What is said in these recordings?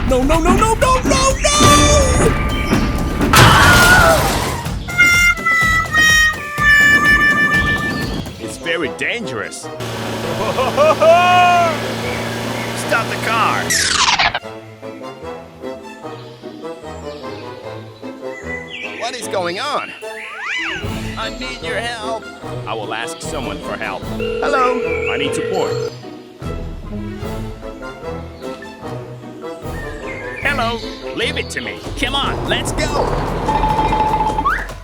No, no, no, no, no, no, no! It's very dangerous. Stop the car. What is going on? I need your help. I will ask someone for help. Hello, I need support. Hello, leave it to me. Come on, let's go.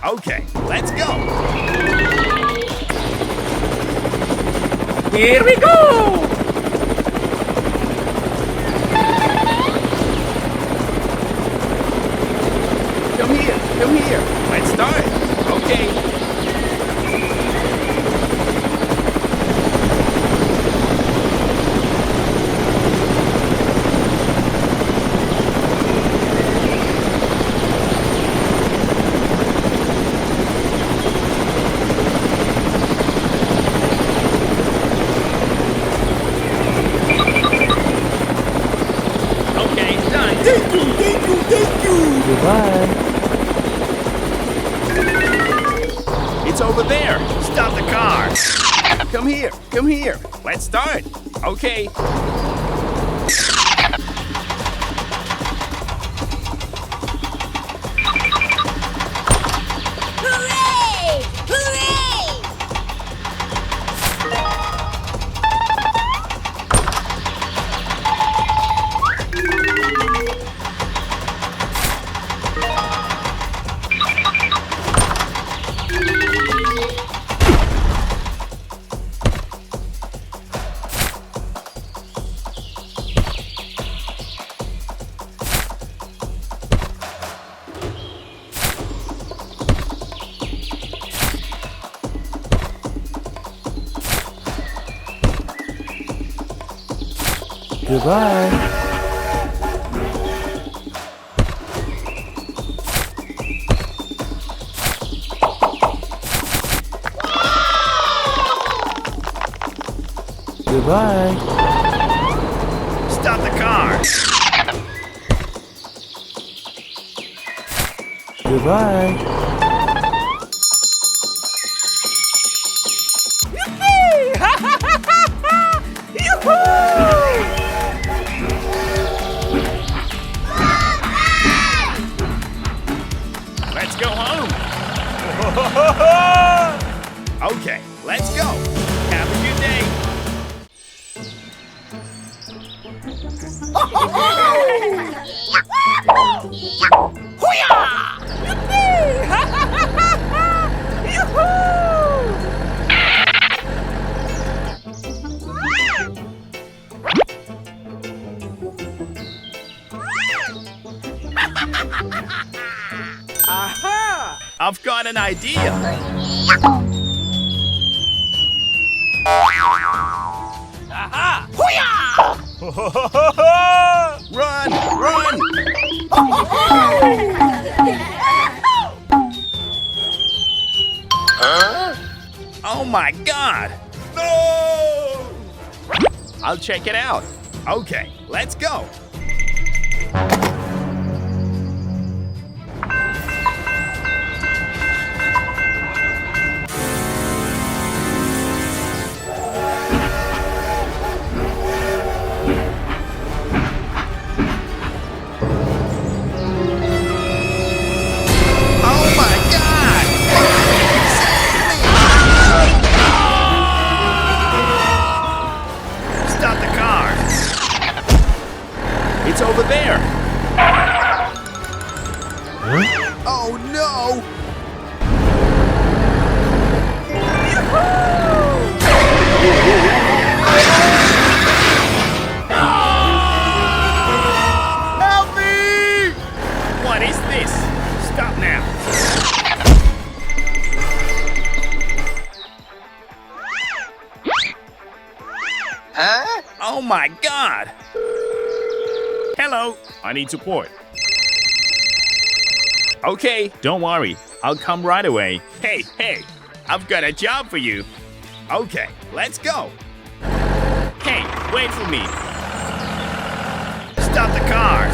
Okay, let's go. Here we go! Come here. Let's start. Okay. Okay, done. Thank you! Goodbye. It's over there. Stop the car. Come here. Let's start. Okay. Hooray! Hooray! Goodbye. Goodbye. Stop the car. Goodbye. Let's go home. Okay, let's go. Have a good day. Aha! I've got an idea. Aha! Run! Oh my God! No! I'll check it out. Okay, let's go. Oh my God! Stop the car! It's over there! Oh no! Help me! What is this? Stop now! Huh? Oh my God! Hello, I need support. Okay, don't worry. I'll come right away. Hey, I've got a job for you. Okay, let's go. Hey, wait for me. Stop the car!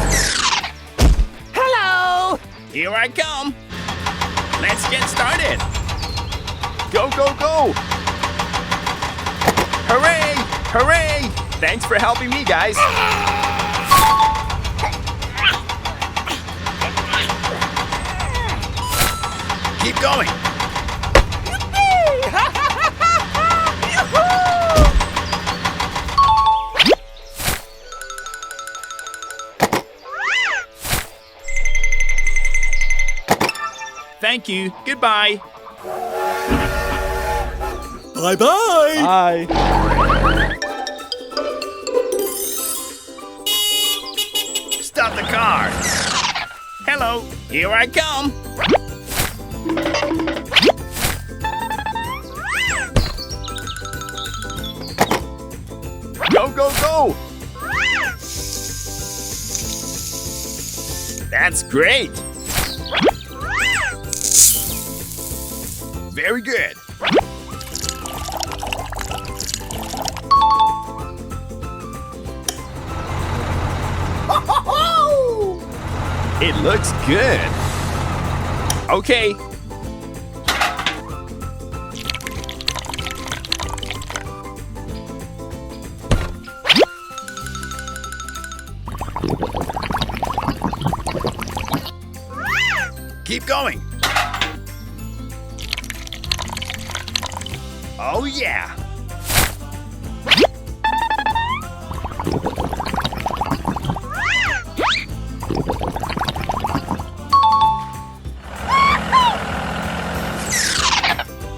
Hello! Here I come! Let's get started! Go, go, go! Hooray! Hooray! Thanks for helping me, guys! Keep going! Thank you. Goodbye. Bye bye! Bye. Stop the car. Hello. Here I come. Go, go, go! That's great! Very good. It looks good. Okay. Keep going. Oh, yeah.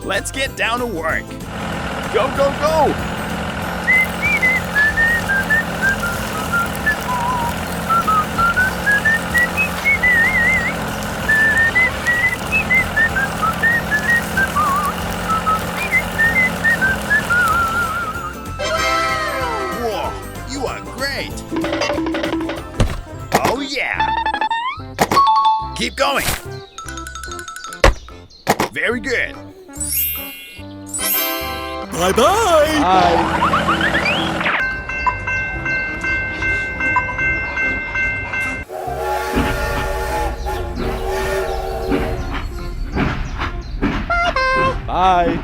Let's get down to work. Go, go, go. Oh yeah! Keep going! Very good! Bye bye! Bye. Bye.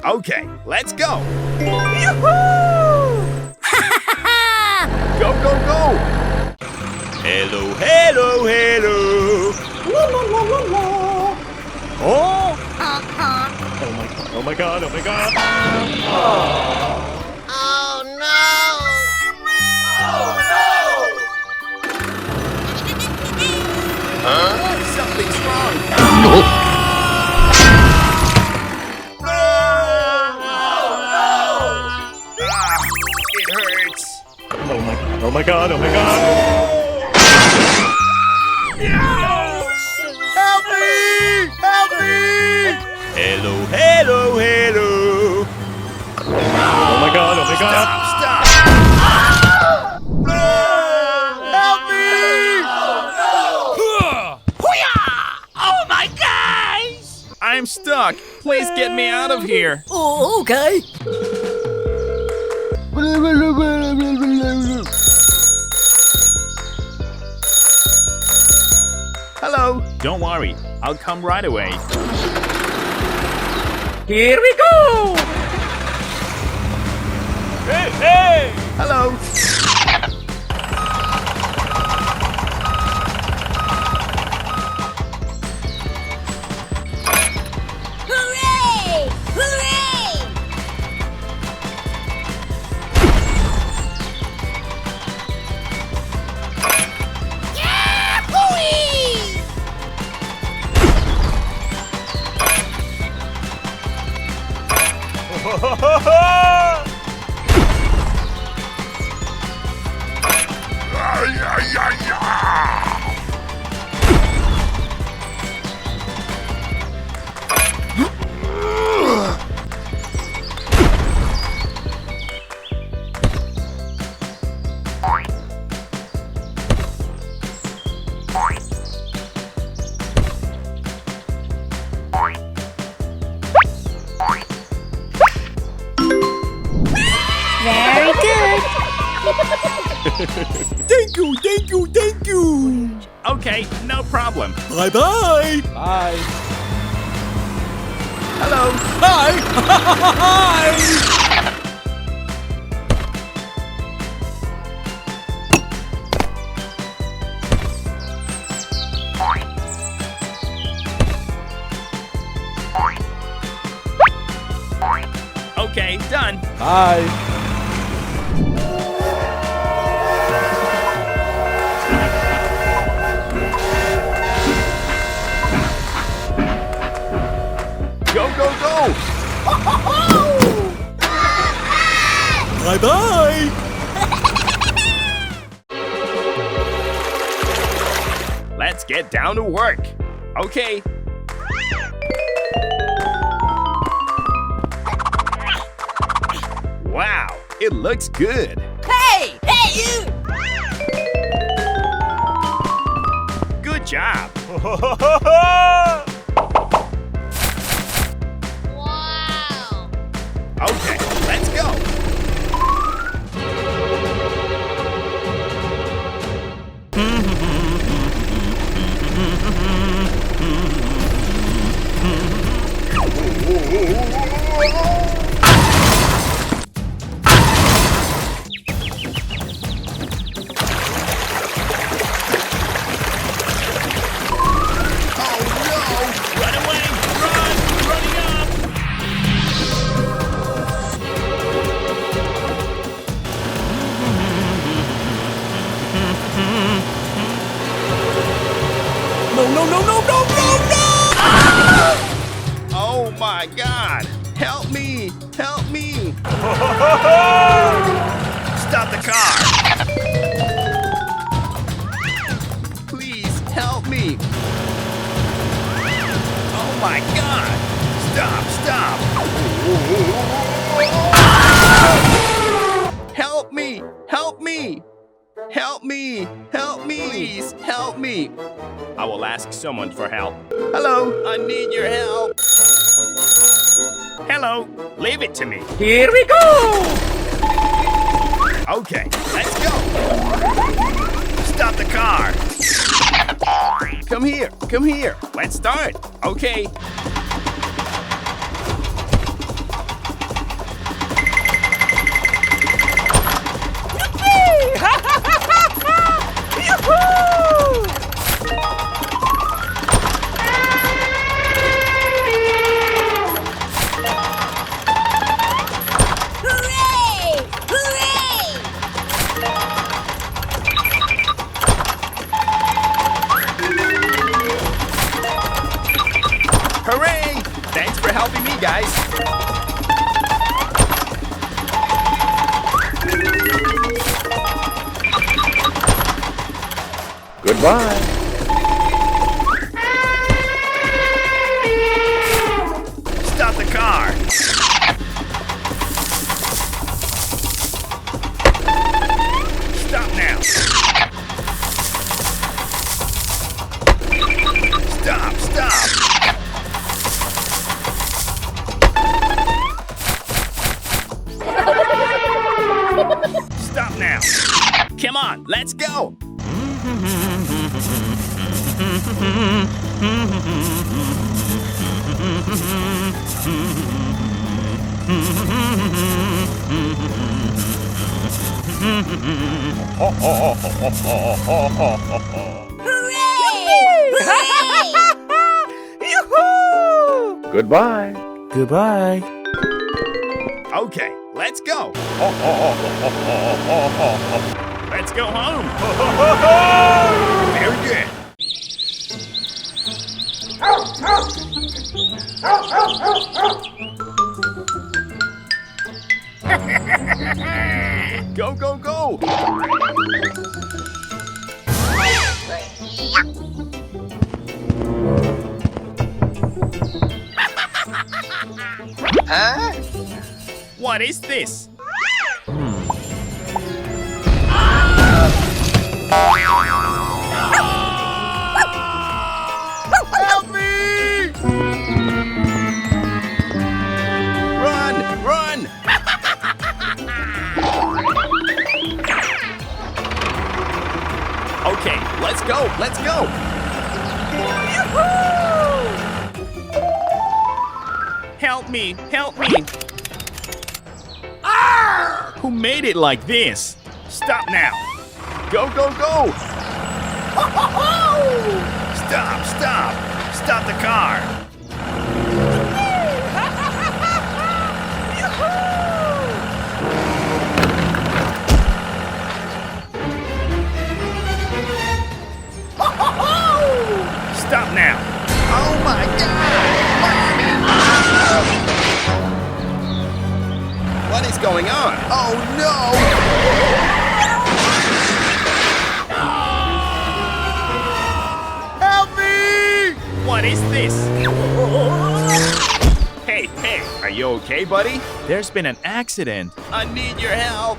Okay, let's go! Yoo-hoo! Go, go, go! Hello, hello, hello! Oh! Oh my god, oh my god! Oh no! Something's wrong! It hurts! Oh my god, oh my god! Help me! Help me! Hello, hello, hello! Oh my god, oh my god! Stop! Help me! Oh my gosh! I'm stuck! Please get me out of here! Oh, okay. Hello! Don't worry, I'll come right away. Here we go! Hey, hey! Hello! Hooray! Hooray! Yahoo! Thank you, thank you, thank you. Okay, no problem. Bye-bye. Bye. Hello. Hi. Hi. Okay, done. Bye. Go, go, go. Bye-bye. Let's get down to work. Okay. Wow, it looks good. Hey! Hey, you! Good job. Wow! Okay, let's go. Run away! Run! Running up! No, no, no, no, no, no, no. Oh my God! Help me! Help me! Stop the car! Please help me! Oh my God! Stop! Stop! Help me! Help me! Help me! Help me! Please help me! I will ask someone for help. Hello, I need your help. Hello, leave it to me. Here we go! Okay, let's go. Stop the car. Come here, come here. Let's start. Okay. Hooray! Hooray! Hooray! Thanks for helping me, guys. Goodbye. Stop the car. Stop now. Stop, stop. Stop now. Come on, let's go. Hooray! Goodbye. Goodbye. Okay, let's go. Let's go home. Very good. Go, go, go. Huh? What is this? Help me! Run! Run! Okay, let's go, let's go. Help me, help me. Who made it like this? Stop now. Go, go, go. Stop, stop. Stop the car. Stop now. Oh my God. What is going on? Oh no. Help me! What is this? Hey, hey, are you okay, buddy? There's been an accident. I need your help.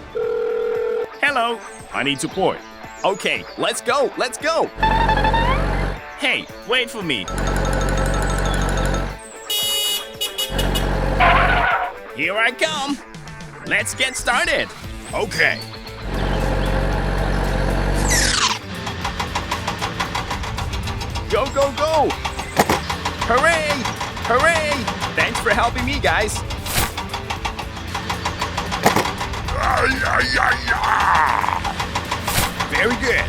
Hello, I need support. Okay, let's go, let's go. Hey, wait for me. Here I come. Let's get started. Okay. Go, go, go! Hooray! Hooray! Thanks for helping me, guys. Very good.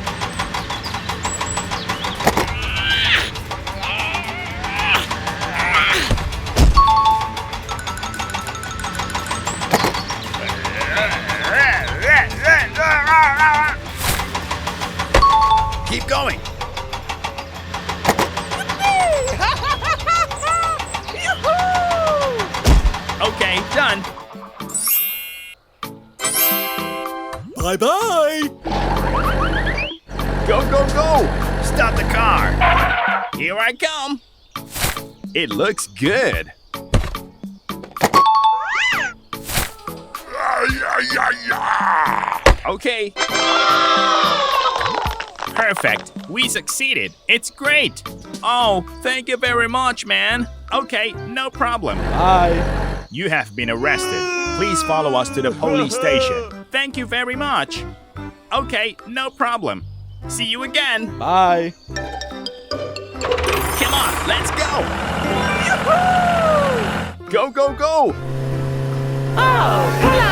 Keep going. Okay, done. Bye-bye. Go, go, go! Stop the car. Here I come. It looks good. Okay. Perfect. We succeeded. It's great. Oh, thank you very much, man. Okay, no problem. Bye. You have been arrested. Please follow us to the police station. Thank you very much. Okay, no problem. See you again. Bye. Come on, let's go. Go, go, go. Oh,